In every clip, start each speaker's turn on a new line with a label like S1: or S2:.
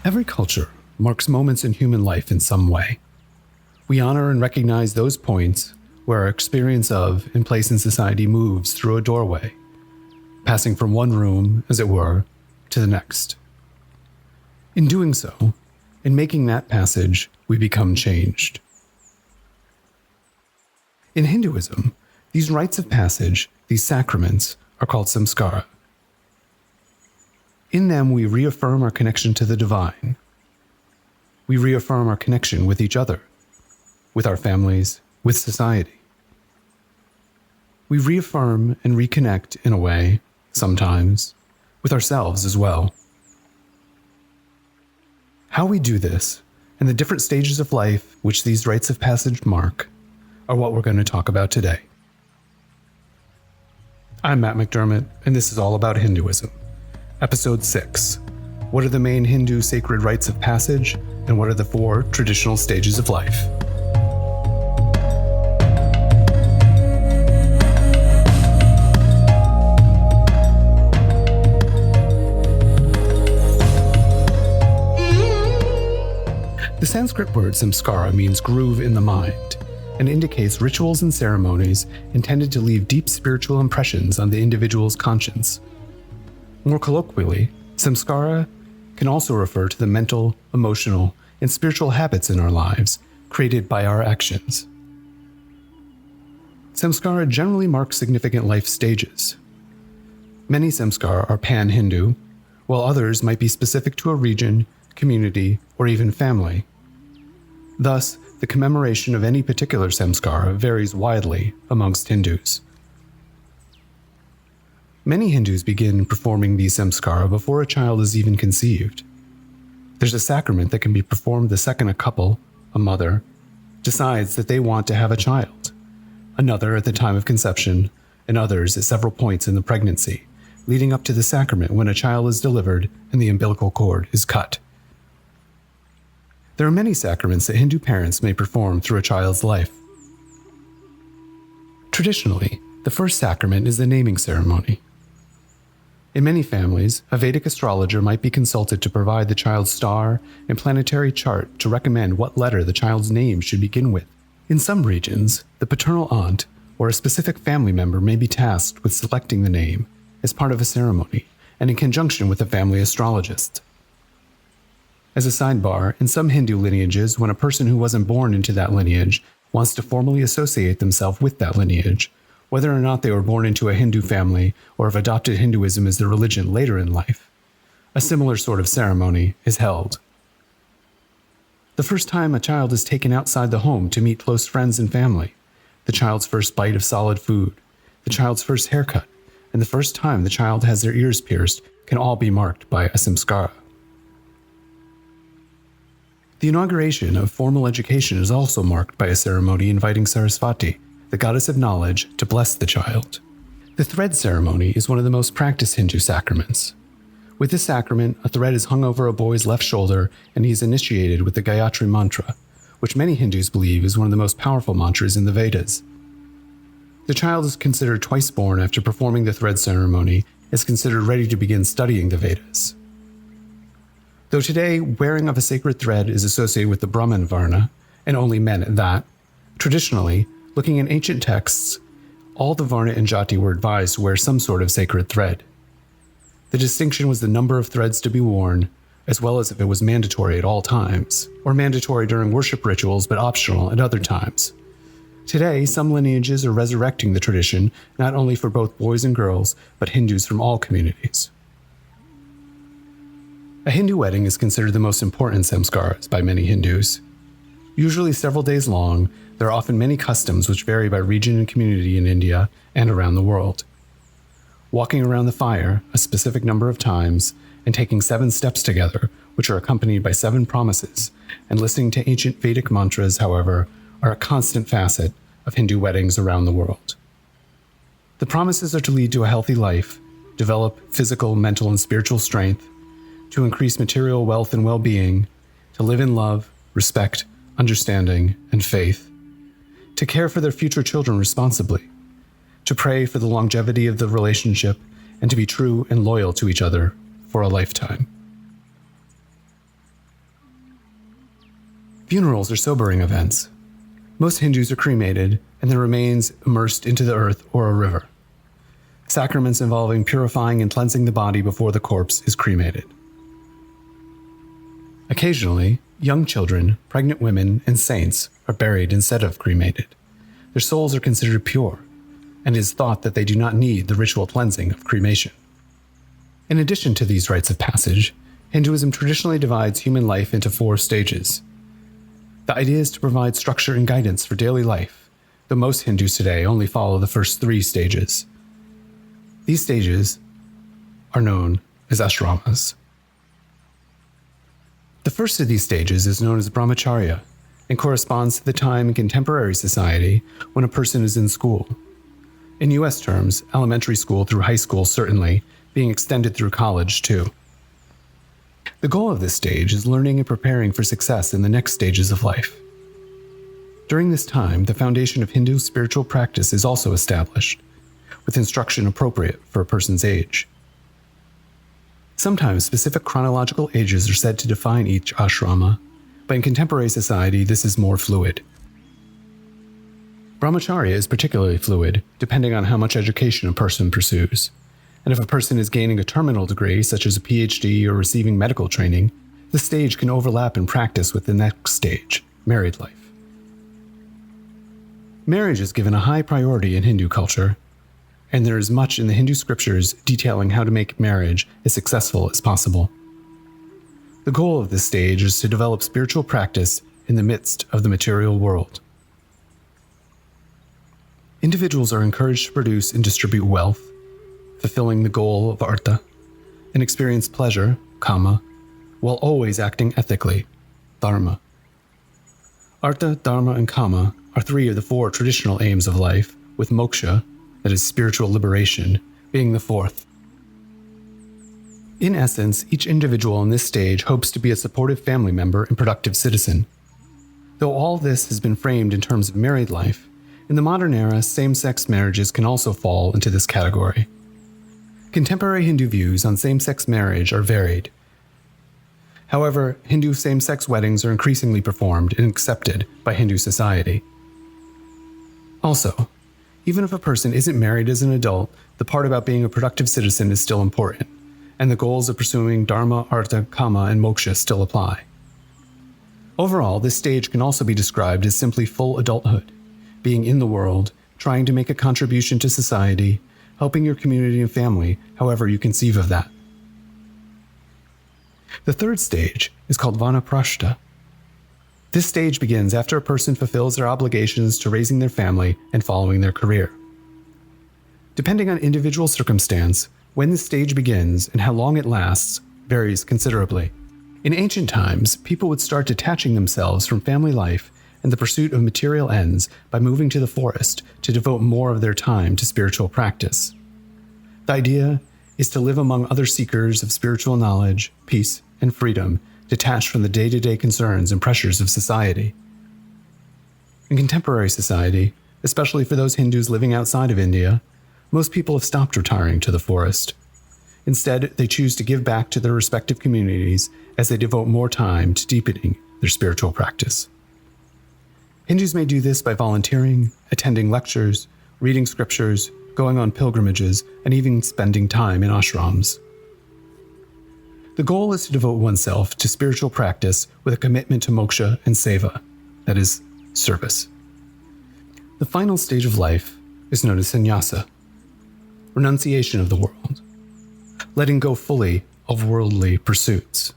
S1: Every culture marks moments in human life in some way. We honor and recognize those points where our experience of and place in society moves through a doorway, passing from one room, as it were, to the next. In doing so, in making that passage, we become changed. In Hinduism, these rites of passage, these sacraments, are called samskara. In them, we reaffirm our connection to the divine. We reaffirm our connection with each other, with our families, with society. We reaffirm and reconnect in a way, sometimes, with ourselves as well. How we do this, and the different stages of life which these rites of passage mark, are what we're going to talk about today. I'm Matt McDermott, and this is all about Hinduism. Episode 6. What are the main Hindu sacred rites of passage, and what are the 4 traditional stages of life? The Sanskrit word samskara means groove in the mind, and indicates rituals and ceremonies intended to leave deep spiritual impressions on the individual's conscience. More colloquially, samskara can also refer to the mental, emotional, and spiritual habits in our lives created by our actions. Samskara generally mark significant life stages. Many samskara are pan-Hindu, while others might be specific to a region, community, or even family. Thus, the commemoration of any particular samskara varies widely amongst Hindus. Many Hindus begin performing these samskara before a child is even conceived. There's a sacrament that can be performed the second a couple, a mother, decides that they want to have a child, another at the time of conception, and others at several points in the pregnancy, leading up to the sacrament when a child is delivered and the umbilical cord is cut. There are many sacraments that Hindu parents may perform through a child's life. Traditionally, the first sacrament is the naming ceremony. In many families, a Vedic astrologer might be consulted to provide the child's star and planetary chart to recommend what letter the child's name should begin with. In some regions, the paternal aunt or a specific family member may be tasked with selecting the name as part of a ceremony and in conjunction with a family astrologist. As a sidebar, in some Hindu lineages, when a person who wasn't born into that lineage wants to formally associate themselves with that lineage, whether or not they were born into a Hindu family or have adopted Hinduism as their religion later in life, a similar sort of ceremony is held. The first time a child is taken outside the home to meet close friends and family, the child's first bite of solid food, the child's first haircut, and the first time the child has their ears pierced can all be marked by a samskara. The inauguration of formal education is also marked by a ceremony inviting Saraswati, the goddess of knowledge, to bless the child. The thread ceremony is one of the most practiced Hindu sacraments. With this sacrament, a thread is hung over a boy's left shoulder and he is initiated with the Gayatri mantra, which many Hindus believe is one of the most powerful mantras in the Vedas. The child is considered twice born after performing the thread ceremony, is considered ready to begin studying the Vedas. Though today, wearing of a sacred thread is associated with the Brahmin Varna, and only men at that, traditionally, looking in ancient texts, all the Varna and Jati were advised to wear some sort of sacred thread. The distinction was the number of threads to be worn, as well as if it was mandatory at all times, or mandatory during worship rituals but optional at other times. Today, some lineages are resurrecting the tradition, not only for both boys and girls, but Hindus from all communities. A Hindu wedding is considered the most important samskaras by many Hindus. Usually several days long, there are often many customs which vary by region and community in India and around the world. Walking around the fire a specific number of times and taking 7 steps together, which are accompanied by 7 promises, and listening to ancient Vedic mantras, however, are a constant facet of Hindu weddings around the world. The promises are to lead to a healthy life, develop physical, mental, and spiritual strength, to increase material wealth and well-being, to live in love, respect, understanding, and faith, to care for their future children responsibly, to pray for the longevity of the relationship, and to be true and loyal to each other for a lifetime. Funerals are sobering events. Most Hindus are cremated and their remains immersed into the earth or a river. Sacraments involving purifying and cleansing the body before the corpse is cremated. Occasionally, young children, pregnant women, and saints are buried instead of cremated. Their souls are considered pure, and it is thought that they do not need the ritual cleansing of cremation. In addition to these rites of passage, Hinduism traditionally divides human life into 4 stages. The idea is to provide structure and guidance for daily life, though most Hindus today only follow the first 3 stages. These stages are known as ashramas. The first of these stages is known as brahmacharya and corresponds to the time in contemporary society when a person is in school. In US terms, elementary school through high school certainly, being extended through college too. The goal of this stage is learning and preparing for success in the next stages of life. During this time, the foundation of Hindu spiritual practice is also established, with instruction appropriate for a person's age. Sometimes specific chronological ages are said to define each ashrama, but in contemporary society this is more fluid. Brahmacharya is particularly fluid, depending on how much education a person pursues. And if a person is gaining a terminal degree, such as a PhD or receiving medical training, the stage can overlap in practice with the next stage, married life. Marriage is given a high priority in Hindu culture, and there is much in the Hindu scriptures detailing how to make marriage as successful as possible. The goal of this stage is to develop spiritual practice in the midst of the material world. Individuals are encouraged to produce and distribute wealth, fulfilling the goal of artha, and experience pleasure, kama, while always acting ethically, dharma. Artha, dharma, and kama are 3 of the 4 traditional aims of life, with moksha, that is spiritual liberation, being the 4th. In essence, each individual in this stage hopes to be a supportive family member and productive citizen. Though all this has been framed in terms of married life, in the modern era, same-sex marriages can also fall into this category. Contemporary Hindu views on same-sex marriage are varied. However, Hindu same-sex weddings are increasingly performed and accepted by Hindu society. Also, even if a person isn't married as an adult, the part about being a productive citizen is still important, and the goals of pursuing dharma, artha, kama, and moksha still apply. Overall, this stage can also be described as simply full adulthood, being in the world, trying to make a contribution to society, helping your community and family, however you conceive of that. The 3rd stage is called vanaprashta. This stage begins after a person fulfills their obligations to raising their family and following their career. Depending on individual circumstance, when this stage begins and how long it lasts varies considerably. In ancient times, people would start detaching themselves from family life and the pursuit of material ends by moving to the forest to devote more of their time to spiritual practice. The idea is to live among other seekers of spiritual knowledge, peace, and freedom, detached from the day-to-day concerns and pressures of society. In contemporary society, especially for those Hindus living outside of India, most people have stopped retiring to the forest. Instead, they choose to give back to their respective communities as they devote more time to deepening their spiritual practice. Hindus may do this by volunteering, attending lectures, reading scriptures, going on pilgrimages, and even spending time in ashrams. The goal is to devote oneself to spiritual practice with a commitment to moksha and seva, that is, service. The final stage of life is known as sannyasa, renunciation of the world, letting go fully of worldly pursuits.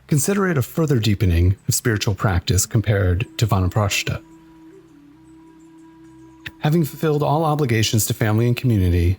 S1: Consider it a further deepening of spiritual practice compared to vanaprashta. Having fulfilled all obligations to family and community,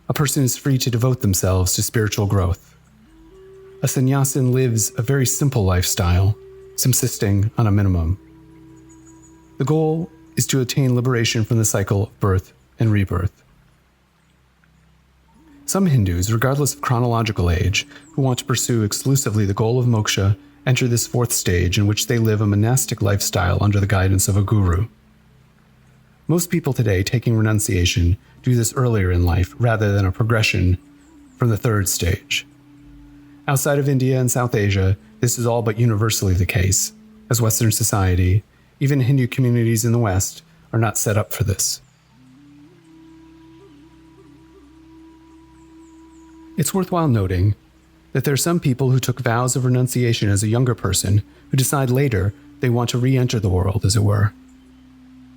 S1: a person is free to devote themselves to spiritual growth. A sannyasin lives a very simple lifestyle, subsisting on a minimum. The goal is to attain liberation from the cycle of birth and rebirth. Some Hindus, regardless of chronological age, who want to pursue exclusively the goal of moksha, enter this 4th stage in which they live a monastic lifestyle under the guidance of a guru. Most people today taking renunciation do this earlier in life rather than a progression from the 3rd stage. Outside of India and South Asia, this is all but universally the case. as Western society, even Hindu communities in the West, are not set up for this. It's worthwhile noting that there are some people who took vows of renunciation as a younger person who decide later they want to re-enter the world, as it were.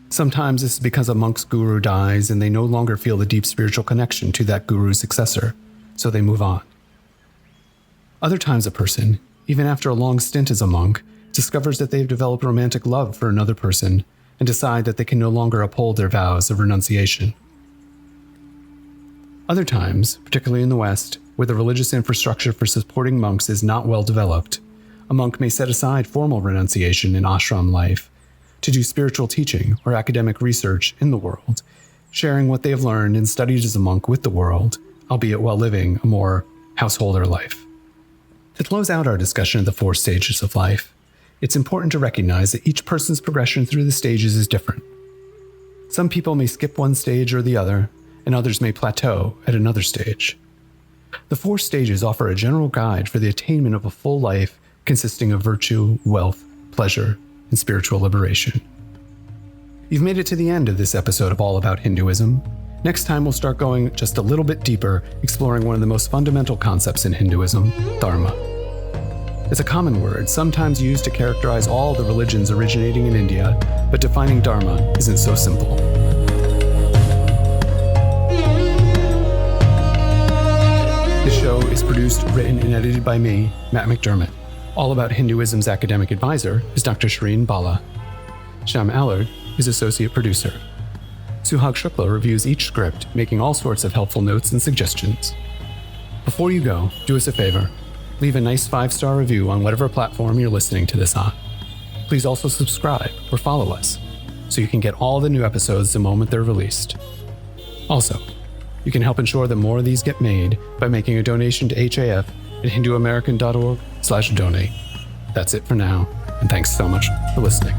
S1: Sometimes this is because a monk's guru dies and they no longer feel the deep spiritual connection to that guru's successor, so they move on. Other times a person, even after a long stint as a monk, discovers that they've developed romantic love for another person and decide that they can no longer uphold their vows of renunciation. Other times, particularly in the West, where the religious infrastructure for supporting monks is not well developed, a monk may set aside formal renunciation in ashram life to do spiritual teaching or academic research in the world, sharing what they have learned and studied as a monk with the world, albeit while living a more householder life. To close out our discussion of the 4 stages of life, it's important to recognize that each person's progression through the stages is different. Some people may skip one stage or the other, and others may plateau at another stage. The 4 stages offer a general guide for the attainment of a full life consisting of virtue, wealth, pleasure, and spiritual liberation. You've made it to the end of this episode of All About Hinduism. Next time we'll start going just a little bit deeper, exploring one of the most fundamental concepts in Hinduism, dharma. It's a common word, sometimes used to characterize all the religions originating in India, but defining dharma isn't so simple. This show is produced, written, and edited by me, Matt McDermott. All About Hinduism's academic advisor is Dr. Shireen Bala. Sham Allard is associate producer. Suhag Shukla reviews each script, making all sorts of helpful notes and suggestions. Before you go, do us a favor. Leave a nice 5-star review on whatever platform you're listening to this on. Please also subscribe or follow us so you can get all the new episodes the moment they're released. Also, you can help ensure that more of these get made by making a donation to HAF at hinduamerican.org/donate. That's it for now, and thanks so much for listening.